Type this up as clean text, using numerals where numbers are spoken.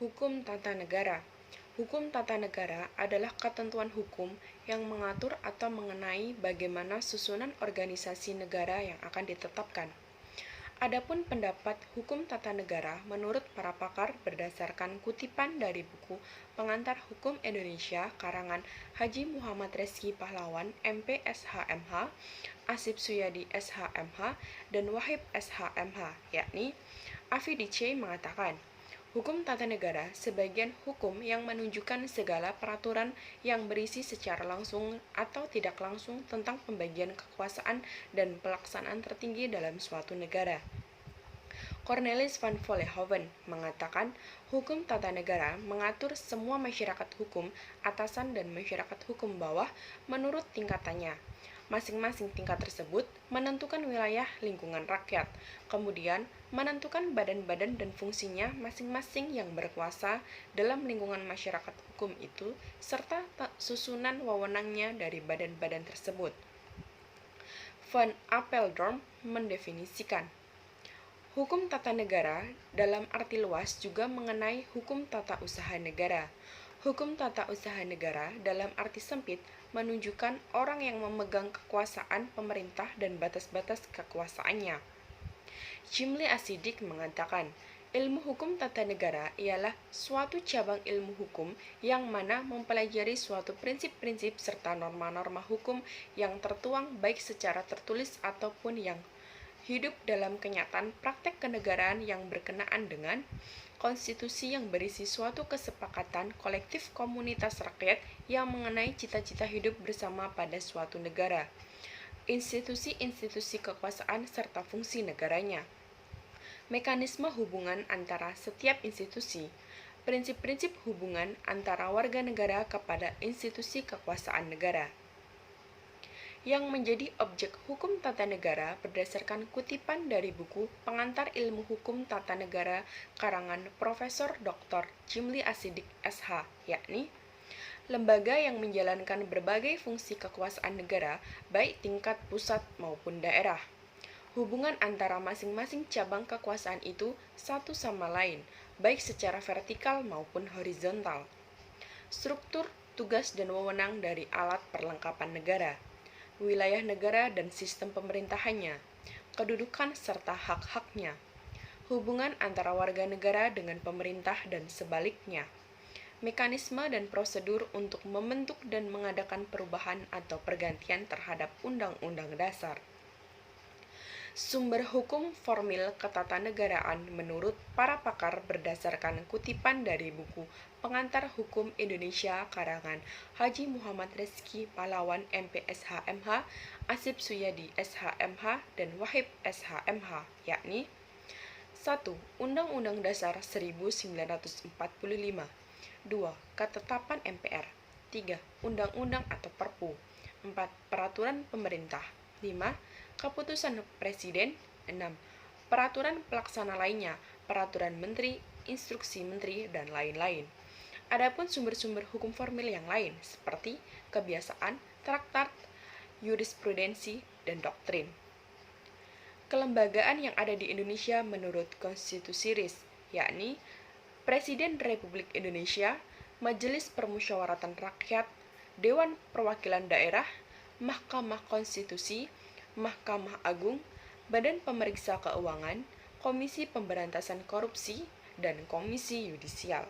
Hukum tata negara. Hukum tata negara adalah ketentuan hukum yang mengatur atau mengenai bagaimana susunan organisasi negara yang akan ditetapkan. Adapun pendapat hukum tata negara menurut para pakar berdasarkan kutipan dari buku Pengantar Hukum Indonesia karangan Haji Muhammad Reski Pahlawan MPSHMH, Asip Suyadi SHMH, dan Wahib SHMH, yakni Afi DC mengatakan, hukum tata negara sebagian hukum yang menunjukkan segala peraturan yang berisi secara langsung atau tidak langsung tentang pembagian kekuasaan dan pelaksanaan tertinggi dalam suatu negara. Cornelis van Vollenhoven mengatakan, hukum tata negara mengatur semua masyarakat hukum atasan dan masyarakat hukum bawah menurut tingkatannya. Masing-masing tingkat tersebut menentukan wilayah lingkungan rakyat, kemudian menentukan badan-badan dan fungsinya masing-masing yang berkuasa dalam lingkungan masyarakat hukum itu, serta susunan wewenangnya dari badan-badan tersebut. Van Apeldoorn mendefinisikan, hukum tata negara dalam arti luas juga mengenai hukum tata usaha negara. Hukum tata usaha negara dalam arti sempit menunjukkan orang yang memegang kekuasaan pemerintah dan batas-batas kekuasaannya. Jimli Asidik mengatakan, ilmu hukum tata negara ialah suatu cabang ilmu hukum yang mana mempelajari suatu prinsip-prinsip serta norma-norma hukum yang tertuang baik secara tertulis ataupun yang hidup dalam kenyataan praktek kenegaraan yang berkenaan dengan konstitusi yang berisi suatu kesepakatan kolektif komunitas rakyat yang mengenai cita-cita hidup bersama pada suatu negara, institusi-institusi kekuasaan serta fungsi negaranya, mekanisme hubungan antara setiap institusi, prinsip-prinsip hubungan antara warga negara kepada institusi kekuasaan negara. Yang menjadi objek hukum tata negara berdasarkan kutipan dari buku Pengantar Ilmu Hukum Tata Negara karangan Profesor Dr. Jimli Asidik SH, yakni lembaga yang menjalankan berbagai fungsi kekuasaan negara baik tingkat pusat maupun daerah. Hubungan antara masing-masing cabang kekuasaan itu satu sama lain, baik secara vertikal maupun horizontal. Struktur, tugas, dan wewenang dari alat perlengkapan negara, wilayah negara dan sistem pemerintahannya, kedudukan serta hak-haknya, hubungan antara warga negara dengan pemerintah dan sebaliknya, mekanisme dan prosedur untuk membentuk dan mengadakan perubahan atau pergantian terhadap undang-undang dasar. Sumber hukum formil ketatanegaraan menurut para pakar berdasarkan kutipan dari buku Pengantar Hukum Indonesia karangan Haji Muhammad Reski Pahlawan MPSHMH, Asip Suyadi SHMH, dan Wahib SHMH, yakni 1. Undang-Undang Dasar 1945. 2. Ketetapan MPR. 3. Undang-undang atau Perpu. 4. Peraturan pemerintah. 5. Keputusan Presiden. 6. Peraturan pelaksana lainnya, peraturan menteri, instruksi menteri, dan lain-lain. Adapun sumber-sumber hukum formil yang lain seperti kebiasaan, traktat, jurisprudensi, dan doktrin. Kelembagaan yang ada di Indonesia menurut Konstitusi RIS, yakni Presiden Republik Indonesia, Majelis Permusyawaratan Rakyat, Dewan Perwakilan Daerah, Mahkamah Konstitusi, Mahkamah Agung, Badan Pemeriksa Keuangan, Komisi Pemberantasan Korupsi, dan Komisi Yudisial.